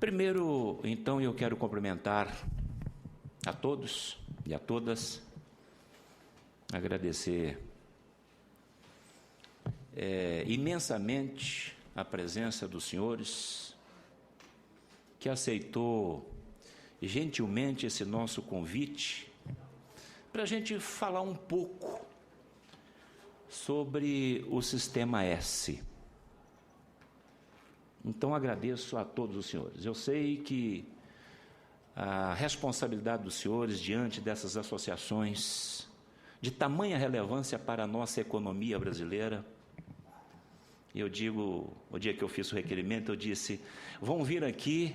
Primeiro, então, eu quero cumprimentar a todos e a todas, agradecer imensamente a presença dos senhores, que aceitou gentilmente esse nosso convite, para a gente falar um pouco sobre o Sistema S. Então, agradeço a todos os senhores. Eu sei que a responsabilidade dos senhores diante dessas associações de tamanha relevância para a nossa economia brasileira, eu digo, o dia que eu fiz o requerimento, eu disse, vão vir aqui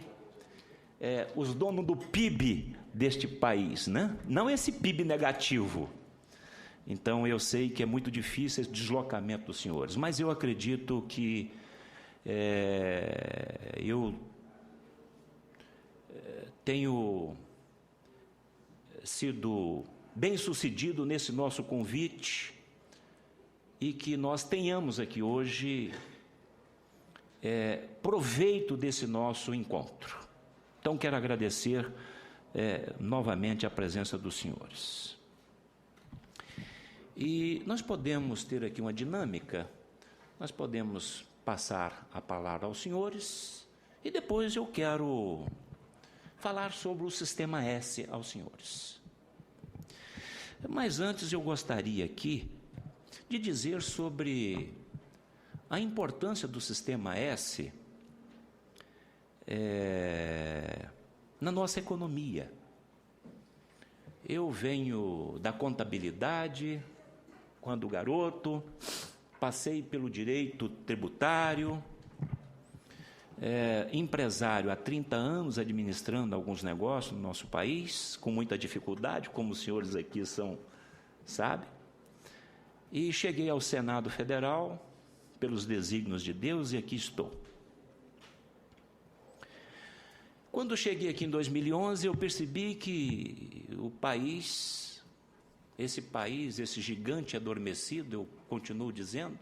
os donos do PIB deste país, né? Não esse PIB negativo. Então, eu sei que é muito difícil esse deslocamento dos senhores, mas eu acredito que eu tenho sido bem-sucedido nesse nosso convite e que nós tenhamos aqui hoje proveito desse nosso encontro. Então, quero agradecer novamente a presença dos senhores. E nós podemos ter aqui uma dinâmica, nós podemos passar a palavra aos senhores e depois eu quero falar sobre o Sistema S aos senhores. Mas antes eu gostaria aqui de dizer sobre a importância do Sistema S na nossa economia. Eu venho da contabilidade, quando garoto, passei pelo direito tributário, empresário há 30 anos administrando alguns negócios no nosso país, com muita dificuldade, como os senhores aqui sabem, e cheguei ao Senado Federal pelos desígnios de Deus e aqui estou. Quando cheguei aqui em 2011, eu percebi que o país, esse gigante adormecido, eu continuo dizendo,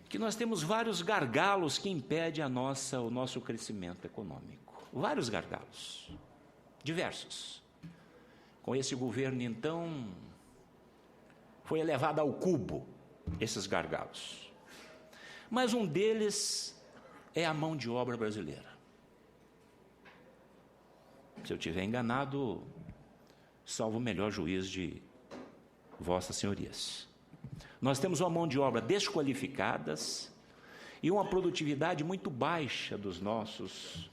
que nós temos vários gargalos que impedem o nosso crescimento econômico. Vários gargalos, diversos. Com esse governo, então, foi elevado ao cubo esses gargalos. Mas um deles é a mão de obra brasileira. Se eu estiver enganado, salvo o melhor juízo de vossas senhorias. Nós temos uma mão de obra desqualificadas e uma produtividade muito baixa dos nossos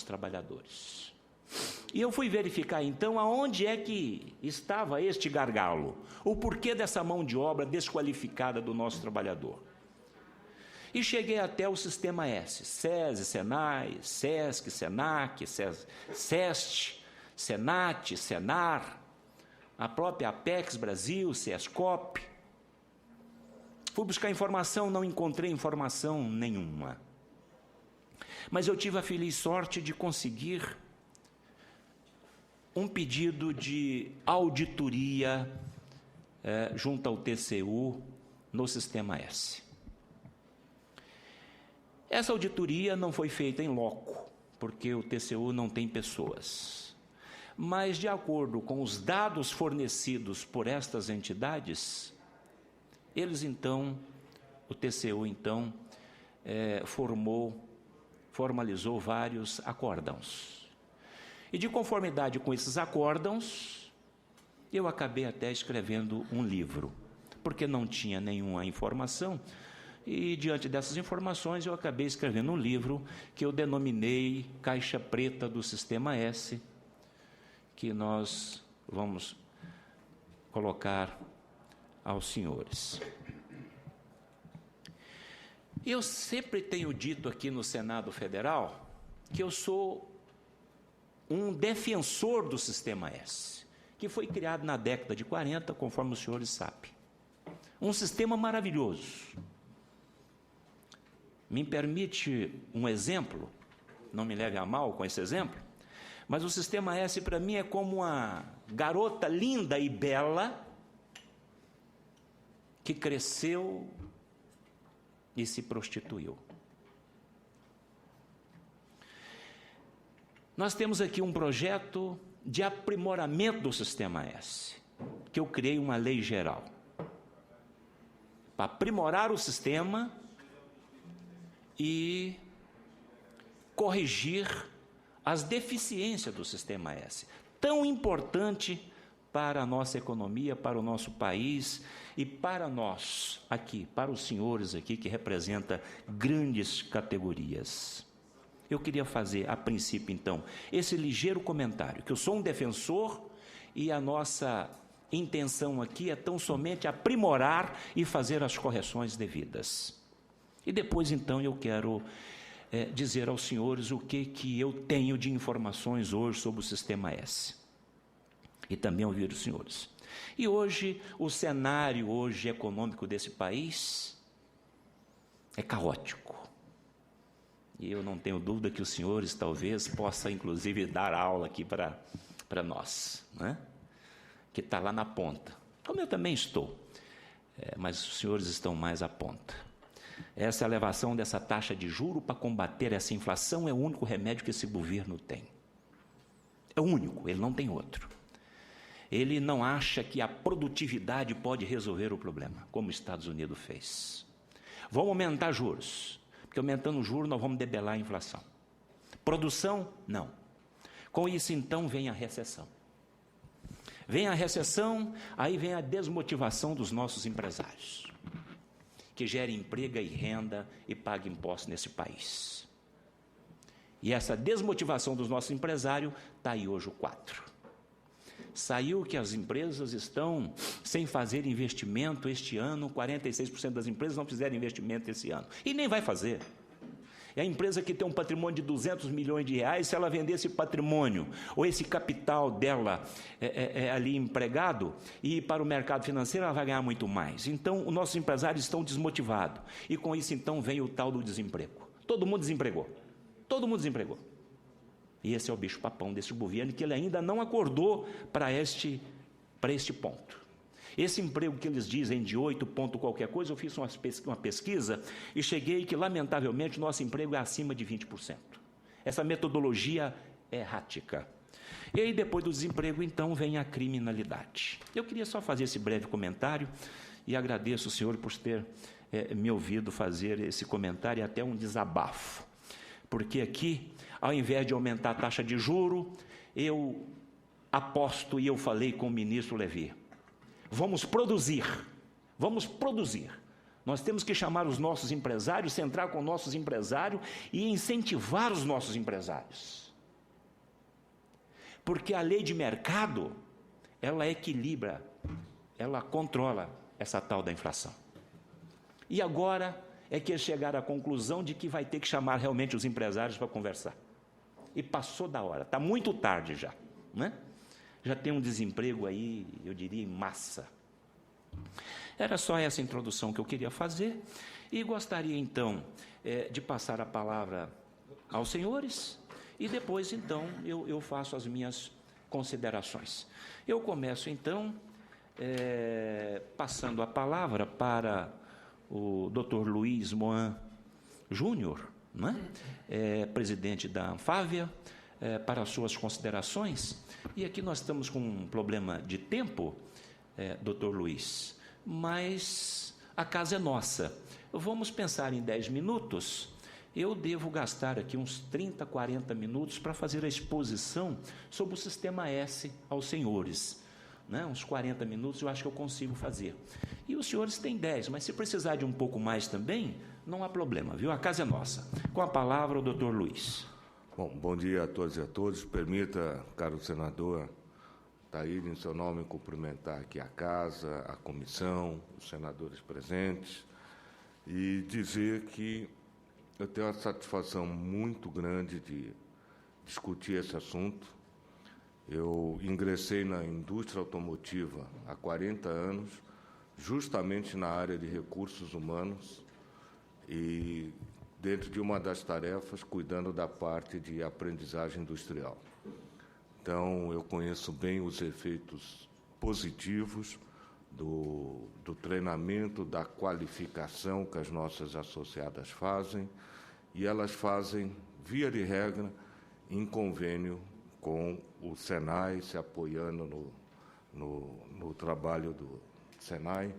trabalhadores. E eu fui verificar então aonde é que estava este gargalo, o porquê dessa mão de obra desqualificada do nosso trabalhador. E cheguei até o Sistema S, SESI, SENAI, SESC, SENAC, SEST, SENAT, SENAR, a própria Apex Brasil, SESCOP. Fui buscar informação, não encontrei informação nenhuma. Mas eu tive a feliz sorte de conseguir um pedido de auditoria junto ao TCU no Sistema S. Essa auditoria não foi feita em loco, porque o TCU não tem pessoas. Mas, de acordo com os dados fornecidos por estas entidades, o TCU, então, formalizou vários acórdãos. E, de conformidade com esses acórdãos, eu acabei até escrevendo um livro, porque não tinha nenhuma informação. E, diante dessas informações, eu acabei escrevendo um livro que eu denominei Caixa Preta do Sistema S, que nós vamos colocar aos senhores. Eu sempre tenho dito aqui no Senado Federal que eu sou um defensor do Sistema S, que foi criado na década de 40, conforme os senhores sabem. Um sistema maravilhoso. Me permite um exemplo, não me leve a mal com esse exemplo, mas o Sistema S para mim é como uma garota linda e bela que cresceu e se prostituiu. Nós temos aqui um projeto de aprimoramento do Sistema S, que eu criei uma lei geral para aprimorar o sistema e corrigir as deficiências do Sistema S, tão importante para a nossa economia, para o nosso país e para nós aqui, para os senhores aqui que representam grandes categorias. Eu queria fazer, a princípio, então, esse ligeiro comentário, que eu sou um defensor e a nossa intenção aqui é tão somente aprimorar e fazer as correções devidas. E depois, então, eu quero dizer aos senhores o que eu tenho de informações hoje sobre o Sistema S. E também ouvir os senhores. E hoje, o cenário econômico desse país é caótico. E eu não tenho dúvida que os senhores talvez possam, inclusive, dar aula aqui para nós, né? Que está lá na ponta, como eu também estou, mas os senhores estão mais à ponta. Essa elevação dessa taxa de juro para combater essa inflação é o único remédio que esse governo tem. É o único, ele não tem outro. Ele não acha que a produtividade pode resolver o problema, como os Estados Unidos fez. Vamos aumentar juros, porque aumentando o juro nós vamos debelar a inflação. Produção, não. Com isso, então, vem a recessão. Vem a recessão, aí vem a desmotivação dos nossos empresários, que gerem emprego e renda e paguem impostos nesse país. E essa desmotivação dos nossos empresários está aí hoje o quadro. Saiu que as empresas estão sem fazer investimento este ano, 46% das empresas não fizeram investimento esse ano, e nem vai fazer. É a empresa que tem um patrimônio de 200 milhões de reais, se ela vender esse patrimônio, ou esse capital dela ali empregado, e ir para o mercado financeiro, ela vai ganhar muito mais. Então, os nossos empresários estão desmotivados, e com isso, então, vem o tal do desemprego. Todo mundo desempregou. Todo mundo desempregou. E esse é o bicho-papão desse governo, que ele ainda não acordou para este ponto. Esse emprego que eles dizem de 8 ponto qualquer coisa, eu fiz uma pesquisa e cheguei que, lamentavelmente, o nosso emprego é acima de 20%. Essa metodologia é errática. E aí, depois do desemprego, então, vem a criminalidade. Eu queria só fazer esse breve comentário e agradeço o senhor por ter me ouvido fazer esse comentário e até um desabafo. Porque aqui, ao invés de aumentar a taxa de juro, eu aposto e eu falei com o ministro Levi. Vamos produzir. Nós temos que chamar os nossos empresários, centrar com os nossos empresários e incentivar os nossos empresários. Porque a lei de mercado, ela equilibra, ela controla essa tal da inflação. E agora é que eles chegaram à conclusão de que vai ter que chamar realmente os empresários para conversar. E passou da hora, está muito tarde já, né? Já tem um desemprego aí, eu diria, em massa. Era só essa introdução que eu queria fazer e gostaria, então, de passar a palavra aos senhores e depois, então, eu faço as minhas considerações. Eu começo, então, passando a palavra para o Dr. Luiz Moan Júnior, né? Presidente da Anfávia, para as suas considerações. E aqui nós estamos com um problema de tempo, doutor Luiz, mas a casa é nossa. Vamos pensar em 10 minutos. Eu devo gastar aqui uns 30, 40 minutos para fazer a exposição sobre o Sistema S aos senhores. Né? Uns 40 minutos eu acho que eu consigo fazer. E os senhores têm 10, mas se precisar de um pouco mais também, não há problema, viu? A casa é nossa. Com a palavra, o doutor Luiz. Bom dia a todos e a todos. Permita, caro senador Taíde, em seu nome, cumprimentar aqui a casa, a comissão, os senadores presentes, e dizer que eu tenho uma satisfação muito grande de discutir esse assunto. Eu ingressei na indústria automotiva há 40 anos, justamente na área de recursos humanos, e dentro de uma das tarefas, cuidando da parte de aprendizagem industrial. Então, eu conheço bem os efeitos positivos do treinamento, da qualificação que as nossas associadas fazem, e elas fazem, via de regra, em convênio com o Senai, se apoiando no trabalho do Senai.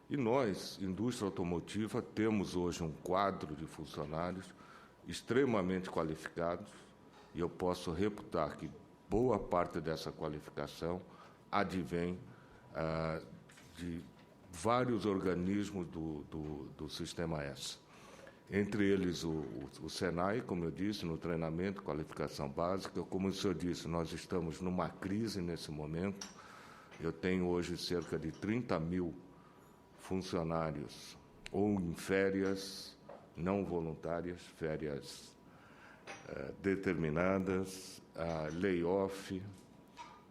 E nós, indústria automotiva, temos hoje um quadro de funcionários extremamente qualificados, e eu posso reputar que boa parte dessa qualificação advém de vários organismos do Sistema S. Entre eles o Senai, como eu disse, no treinamento, qualificação básica. Como o senhor disse, nós estamos numa crise nesse momento. Eu tenho hoje cerca de 30 mil funcionários ou em férias não voluntárias, férias determinadas, layoff,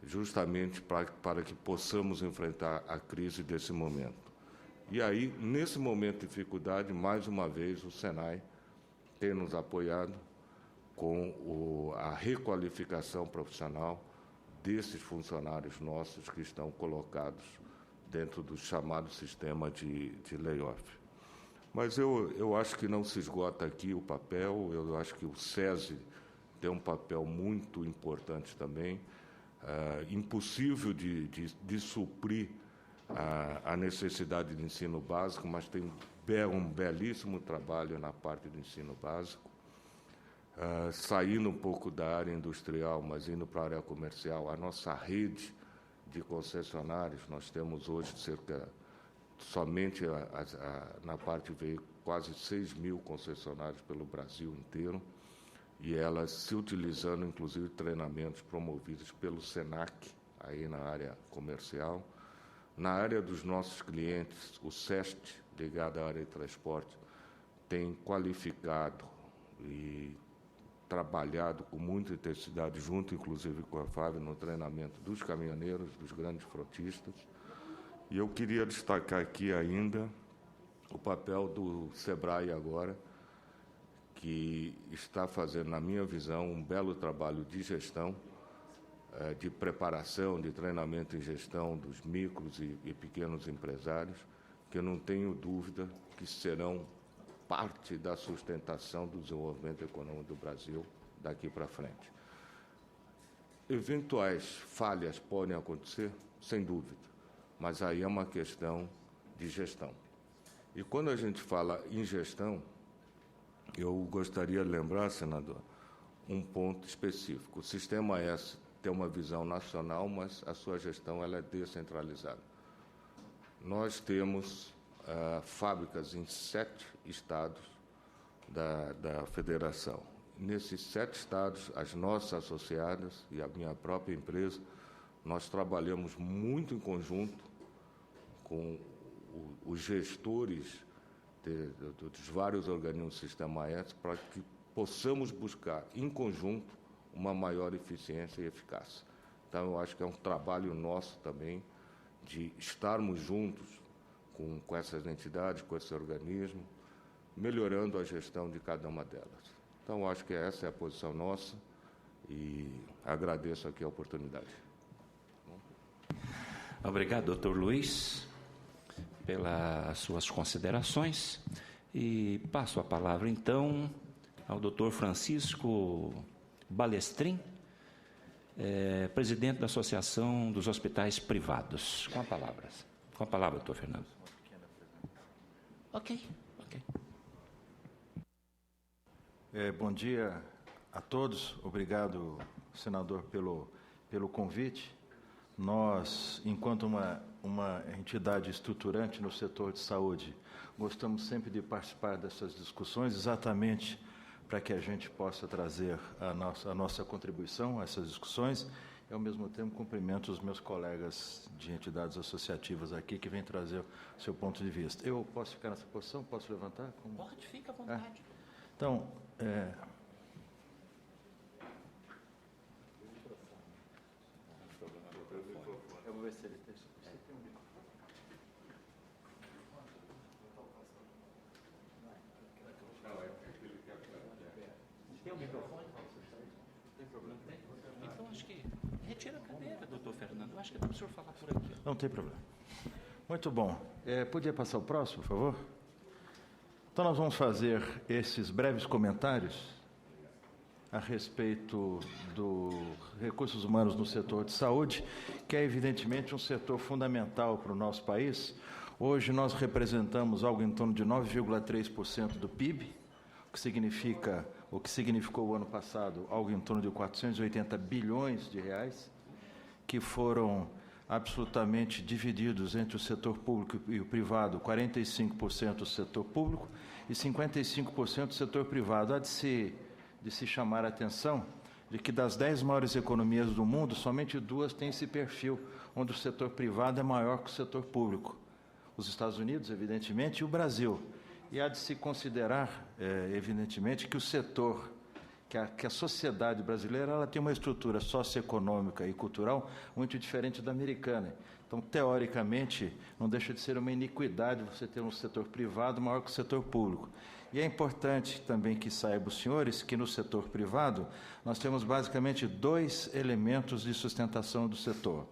justamente para que possamos enfrentar a crise desse momento. E aí, nesse momento de dificuldade, mais uma vez, o Senai tem nos apoiado com a requalificação profissional desses funcionários nossos que estão colocados dentro do chamado sistema de layoff. Mas eu acho que não se esgota aqui o papel, eu acho que o SESI tem um papel muito importante também, impossível de suprir a necessidade de ensino básico, mas tem um belíssimo trabalho na parte do ensino básico, saindo um pouco da área industrial, mas indo para a área comercial. A nossa rede de concessionários, nós temos hoje somente na parte veículo, quase 6 mil concessionários pelo Brasil inteiro, e elas se utilizando, inclusive, treinamentos promovidos pelo SENAC, aí na área comercial. Na área dos nossos clientes, o SEST, ligado à área de transporte, tem qualificado e trabalhado com muita intensidade, junto, inclusive, com a FAB, no treinamento dos caminhoneiros, dos grandes frotistas. E eu queria destacar aqui ainda o papel do SEBRAE agora, que está fazendo, na minha visão, um belo trabalho de gestão, de preparação, de treinamento em gestão dos micros e pequenos empresários, que eu não tenho dúvida que serão parte da sustentação do desenvolvimento econômico do Brasil daqui para frente. Eventuais falhas podem acontecer, sem dúvida, mas aí é uma questão de gestão. E quando a gente fala em gestão, eu gostaria de lembrar, senador, um ponto específico. O Sistema S tem uma visão nacional, mas a sua gestão ela é descentralizada. Nós temos fábricas em 7 estados da federação. Nesses 7 estados, as nossas associadas e a minha própria empresa, nós trabalhamos muito em conjunto com os gestores dos vários organismos do Sistema S para que possamos buscar, em conjunto, uma maior eficiência e eficácia. Então, eu acho que é um trabalho nosso também de estarmos juntos com essas entidades, com esse organismo, melhorando a gestão de cada uma delas. Então, eu acho que essa é a posição nossa e agradeço aqui a oportunidade. Obrigado, doutor Luiz, pelas suas considerações. E passo a palavra, então, ao doutor Francisco Balestrin, presidente da Associação dos Hospitais Privados. Com a palavra, doutor Fernando. Ok. Bom dia a todos. Obrigado, senador, pelo convite. Nós, enquanto uma entidade estruturante no setor de saúde, gostamos sempre de participar dessas discussões, exatamente para que a gente possa trazer a nossa contribuição a essas discussões e, ao mesmo tempo, cumprimento os meus colegas de entidades associativas aqui que vêm trazer o seu ponto de vista. Eu posso ficar nessa posição? Posso levantar? Pode, fica à vontade. Então, eu vou ver se ele tem. Tem um microfone? Tem problema? Tem? Então, acho que retira a cadeira, doutor Fernando. Eu acho que dá para o senhor falar por aqui. Não tem problema. Muito bom. Podia passar o próximo, por favor? Então, nós vamos fazer esses breves comentários a respeito dos recursos humanos no setor de saúde, que é evidentemente um setor fundamental para o nosso país. Hoje nós representamos algo em torno de 9,3% do PIB, o que significou o ano passado algo em torno de 480 bilhões de reais, que foram absolutamente divididos entre o setor público e o privado, 45% do setor público e 55% do setor privado. Há de se chamar a atenção de que das 10 maiores economias do mundo, somente 2 têm esse perfil, onde o setor privado é maior que o setor público. Os Estados Unidos, evidentemente, e o Brasil. E há de se considerar, evidentemente, que o setor, que a sociedade brasileira, ela tem uma estrutura socioeconômica e cultural muito diferente da americana. Então, teoricamente, não deixa de ser uma iniquidade você ter um setor privado maior que o setor público. E é importante também que saibam os senhores que no setor privado nós temos basicamente 2 elementos de sustentação do setor.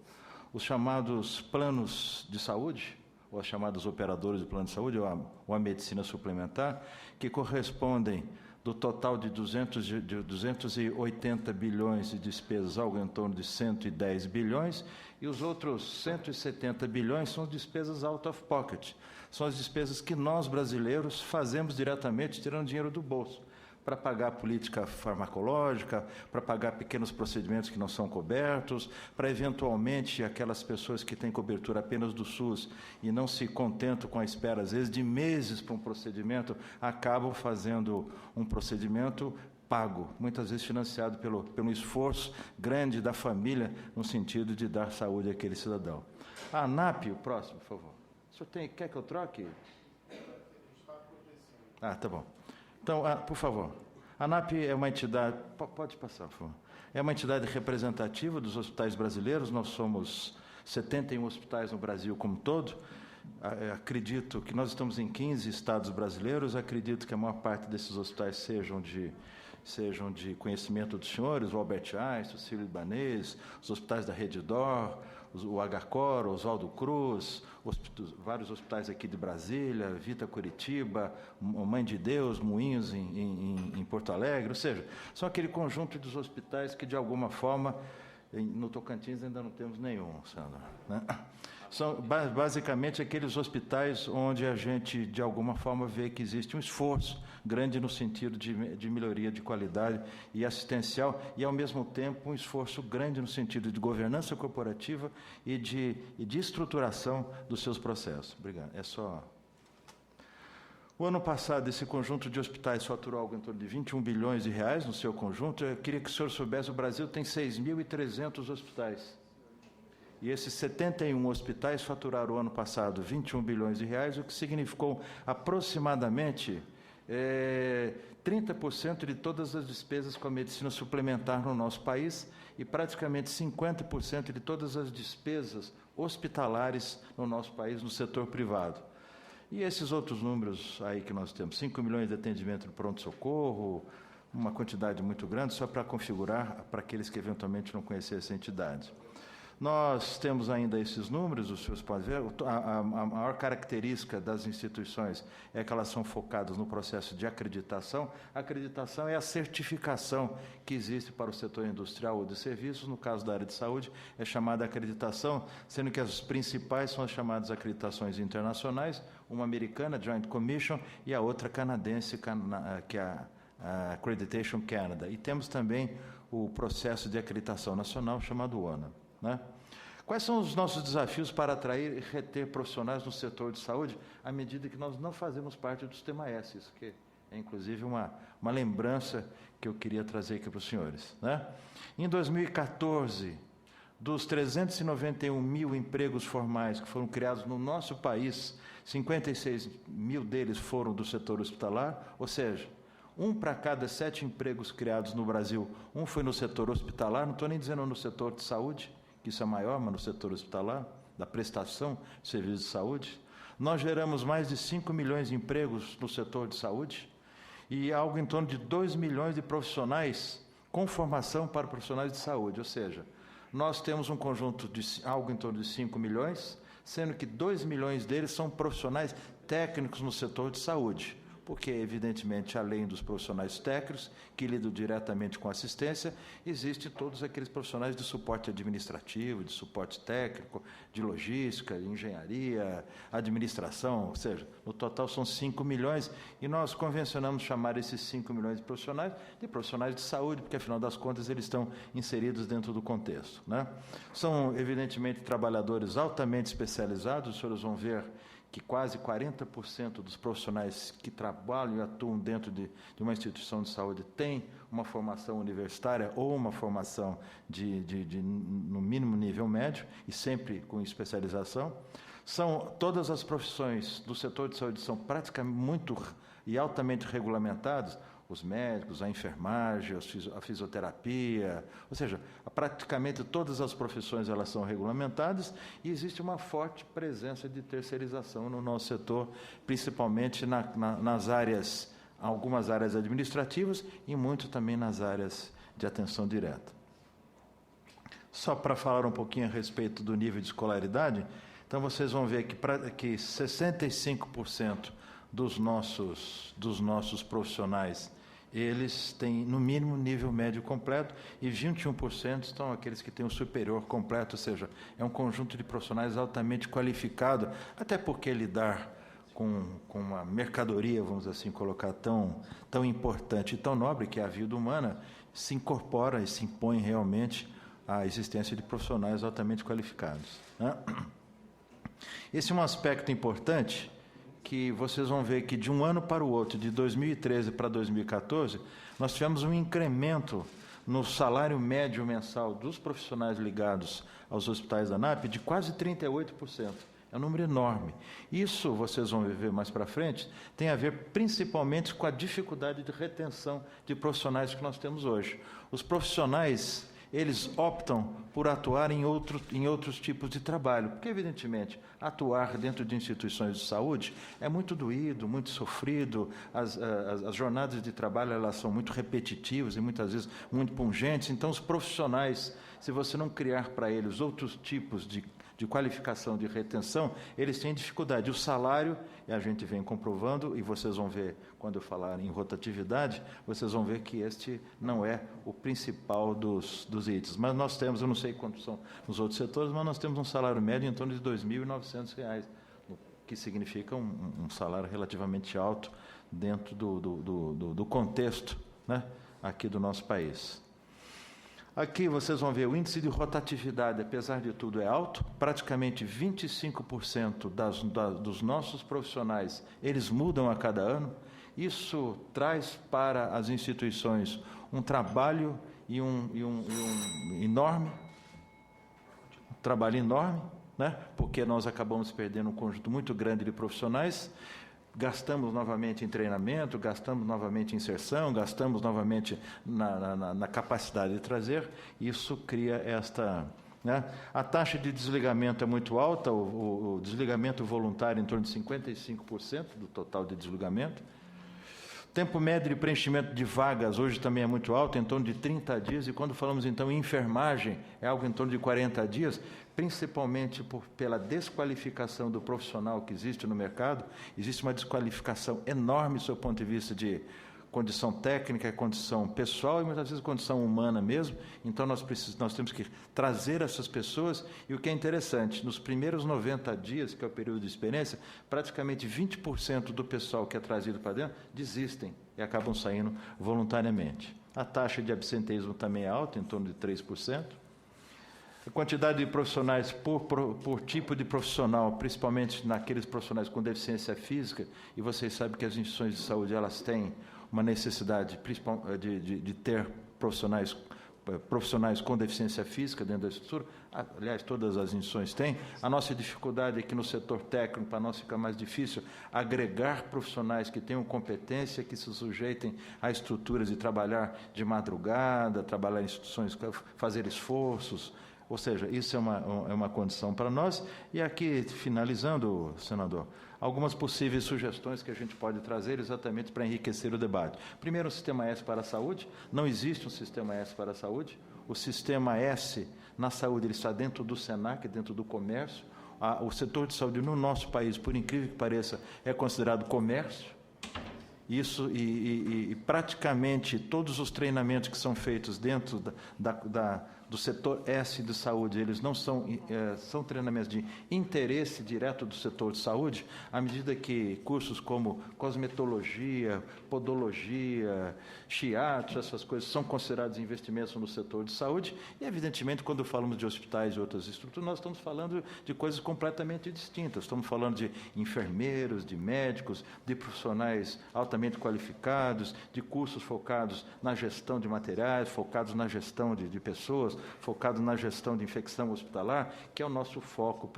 Os chamados planos de saúde, ou as chamadas operadoras de plano de saúde, ou a medicina suplementar, que correspondem do total de 280 bilhões de despesas, algo em torno de 110 bilhões, e os outros 170 bilhões são despesas out of pocket, são as despesas que nós, brasileiros, fazemos diretamente, tirando dinheiro do bolso, para pagar a política farmacológica, para pagar pequenos procedimentos que não são cobertos, para, eventualmente, aquelas pessoas que têm cobertura apenas do SUS e não se contentam com a espera, às vezes, de meses para um procedimento, acabam fazendo um procedimento pago, muitas vezes financiado pelo esforço grande da família, no sentido de dar saúde àquele cidadão. A ANAP, o próximo, por favor. O senhor quer que eu troque? Ah, tá bom. Então, por favor, a ANAP é uma entidade... Pode passar, por favor. É uma entidade representativa dos hospitais brasileiros. Nós somos 71 hospitais no Brasil como todo. Acredito que nós estamos em 15 estados brasileiros. Acredito que a maior parte desses hospitais sejam de conhecimento dos senhores, o Albert Einstein, o Sírio-Libanês, os hospitais da Rede D'Or, o HCOR, o Oswaldo Cruz, vários hospitais aqui de Brasília, Vita Curitiba, Mãe de Deus, Moinhos em Porto Alegre, ou seja, são aquele conjunto dos hospitais que, de alguma forma, no Tocantins ainda não temos nenhum, Sandra, né? São basicamente aqueles hospitais onde a gente, de alguma forma, vê que existe um esforço grande no sentido de melhoria de qualidade e assistencial e, ao mesmo tempo, um esforço grande no sentido de governança corporativa e de estruturação dos seus processos. Obrigado. O ano passado, esse conjunto de hospitais faturou algo em torno de 21 bilhões de reais no seu conjunto. Eu queria que o senhor soubesse, o Brasil tem 6.300 hospitais. E esses 71 hospitais faturaram o ano passado 21 bilhões de reais, o que significou aproximadamente 30% de todas as despesas com a medicina suplementar no nosso país e praticamente 50% de todas as despesas hospitalares no nosso país, no setor privado. E esses outros números aí que nós temos, 5 milhões de atendimento no pronto-socorro, uma quantidade muito grande, só para configurar para aqueles que eventualmente não conhecem essa entidade. Nós temos ainda esses números, os senhores podem ver, a maior característica das instituições é que elas são focadas no processo de acreditação. A acreditação é a certificação que existe para o setor industrial ou de serviços, no caso da área de saúde, é chamada acreditação, sendo que as principais são as chamadas acreditações internacionais, uma americana, Joint Commission, e a outra canadense, que é a Accreditation Canada. E temos também o processo de acreditação nacional, chamado ONA. Né? Quais são os nossos desafios para atrair e reter profissionais no setor de saúde, à medida que nós não fazemos parte do Sistema S? Isso que é, inclusive, uma lembrança que eu queria trazer aqui para os senhores. Né? Em 2014, dos 391 mil empregos formais que foram criados no nosso país, 56 mil deles foram do setor hospitalar, ou seja, 1 para cada 7 empregos criados no Brasil, 1 foi no setor hospitalar, não estou nem dizendo no setor de saúde, que isso é maior, mas no setor hospitalar, da prestação de serviços de saúde. Nós geramos mais de 5 milhões de empregos no setor de saúde e algo em torno de 2 milhões de profissionais com formação para profissionais de saúde, ou seja, nós temos um conjunto de algo em torno de 5 milhões, sendo que 2 milhões deles são profissionais técnicos no setor de saúde. porque, evidentemente, além dos profissionais técnicos, que lidam diretamente com assistência, existem todos aqueles profissionais de suporte administrativo, de suporte técnico, de logística, de engenharia, administração, ou seja, no total são 5 milhões, e nós convencionamos chamar esses 5 milhões de profissionais de saúde, porque, afinal das contas, eles estão inseridos dentro do contexto, né? São, evidentemente, trabalhadores altamente especializados. Os senhores vão ver que quase 40% dos profissionais que trabalham e atuam dentro de uma instituição de saúde têm uma formação universitária ou uma formação no mínimo nível médio, e sempre com especialização. Todas as profissões do setor de saúde são praticamente muito e altamente regulamentadas, os médicos, a enfermagem, a fisioterapia, ou seja, praticamente todas as profissões elas são regulamentadas, e existe uma forte presença de terceirização no nosso setor, principalmente nas áreas, algumas áreas administrativas e muito também nas áreas de atenção direta. Só para falar um pouquinho a respeito do nível de escolaridade, então vocês vão ver que 65% dos nossos profissionais, eles têm, no mínimo, nível médio completo, e 21% estão aqueles que têm o superior completo, ou seja, é um conjunto de profissionais altamente qualificado, até porque lidar com uma mercadoria, vamos assim colocar, tão importante e tão nobre, que é a vida humana, se incorpora e se impõe realmente à existência de profissionais altamente qualificados, né? Esse é um aspecto importante, que vocês vão ver que de um ano para o outro, de 2013 para 2014, nós tivemos um incremento no salário médio mensal dos profissionais ligados aos hospitais da ANAP de quase 38%. É um número enorme. Isso, vocês vão ver mais para frente, tem a ver principalmente com a dificuldade de retenção de profissionais que nós temos hoje. Os profissionais, eles optam por atuar em outros tipos de trabalho, porque, evidentemente, atuar dentro de instituições de saúde é muito doído, muito sofrido, as jornadas de trabalho elas são muito repetitivas e, muitas vezes, muito pungentes. Então, os profissionais, se você não criar para eles outros tipos de qualificação, de retenção, eles têm dificuldade. O salário, e a gente vem comprovando, e vocês vão ver, quando eu falar em rotatividade, vocês vão ver que este não é o principal dos itens. Mas nós temos, eu não sei quantos são nos outros setores, mas nós temos um salário médio em torno de R$ 2.900, o que significa um salário relativamente alto dentro do contexto, né, aqui do nosso país. Aqui vocês vão ver o índice de rotatividade, apesar de tudo, é alto. Praticamente 25% dos nossos profissionais, eles mudam a cada ano. Isso traz para as instituições um trabalho e um trabalho enorme, né? Porque nós acabamos perdendo um conjunto muito grande de profissionais. Gastamos novamente em treinamento, gastamos novamente em inserção, gastamos novamente na capacidade de trazer. Isso cria esta, né? A taxa de desligamento é muito alta, o desligamento voluntário em torno de 55% do total de desligamento. Tempo médio de preenchimento de vagas hoje também é muito alto, em torno de 30 dias, e quando falamos então em enfermagem, é algo em torno de 40 dias, principalmente pela desqualificação do profissional que existe no mercado. Existe uma desqualificação enorme do seu ponto de vista de condição técnica, condição pessoal e muitas vezes condição humana mesmo. Então nós temos que trazer essas pessoas, e o que é interessante, nos primeiros 90 dias, que é o período de experiência, praticamente 20% do pessoal que é trazido para dentro desistem e acabam saindo voluntariamente. A taxa de absenteísmo também é alta, em torno de 3%. A quantidade de profissionais por tipo de profissional, principalmente naqueles profissionais com deficiência física, e vocês sabem que as instituições de saúde elas têm uma necessidade de ter profissionais com deficiência física dentro da estrutura. Aliás, todas as instituições têm. A nossa dificuldade é que no setor técnico, para nós fica mais difícil agregar profissionais que tenham competência, que se sujeitem a estruturas de trabalhar de madrugada, trabalhar em instituições, fazer esforços. Ou seja, isso é uma condição para nós. E aqui, finalizando, senador, algumas possíveis sugestões que a gente pode trazer exatamente para enriquecer o debate. Primeiro, o Sistema S para a saúde. Não existe um Sistema S para a saúde. O Sistema S na saúde ele está dentro do SENAC, dentro do comércio. O setor de saúde no nosso país, por incrível que pareça, é considerado comércio. Isso e praticamente todos os treinamentos que são feitos dentro do setor S de saúde, eles não são, são treinamentos de interesse direto do setor de saúde, à medida que cursos como cosmetologia, podologia, shiatsu, essas coisas são considerados investimentos no setor de saúde, e evidentemente quando falamos de hospitais e outras estruturas, nós estamos falando de coisas completamente distintas, estamos falando de enfermeiros, de médicos, de profissionais altamente qualificados, de cursos focados na gestão de materiais, focados na gestão de pessoas, focado na gestão de infecção hospitalar, que é o nosso foco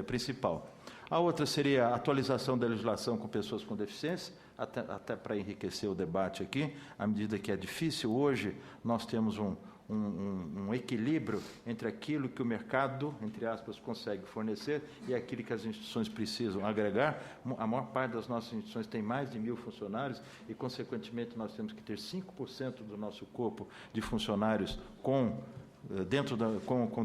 principal. A outra seria a atualização da legislação com pessoas com deficiência, até para enriquecer o debate aqui, à medida que é difícil. Hoje, nós temos um equilíbrio entre aquilo que o mercado, entre aspas, consegue fornecer e aquilo que as instituições precisam agregar. A maior parte das nossas instituições tem mais de 1.000 funcionários e, consequentemente, nós temos que ter 5% do nosso corpo de funcionários com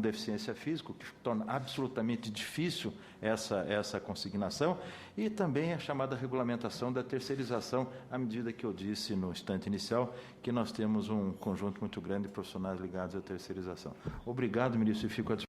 deficiência física, o que torna absolutamente difícil essa consignação, e também a chamada regulamentação da terceirização, à medida que eu disse no instante inicial, que nós temos um conjunto muito grande de profissionais ligados à terceirização. Obrigado, ministro, e fico à disposição.